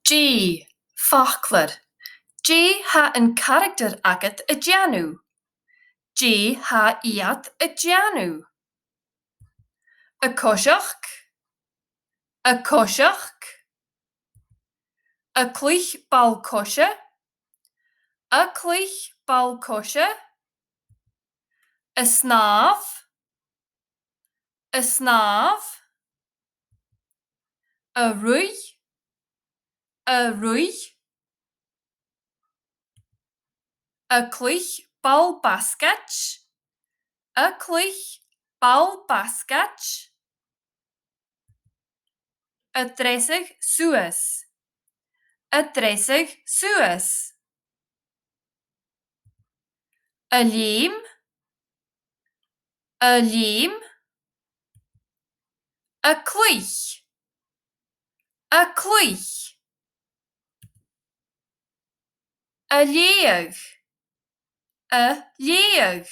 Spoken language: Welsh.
G. Faclair. G ha yn character agat y gianw. G ha iad y gianw. Y cosiach. Y cosiach. Y clich bal cosia. Y clich bal cosia. Y snaf. Y snaf. Y rwy. Y rwy. Y clich bal basgach. Y clich bal basgach. Y dresig suas. Y dresig suas. Y llim. Y llim. Y clich. Y clich. Y lleag. Y lleag.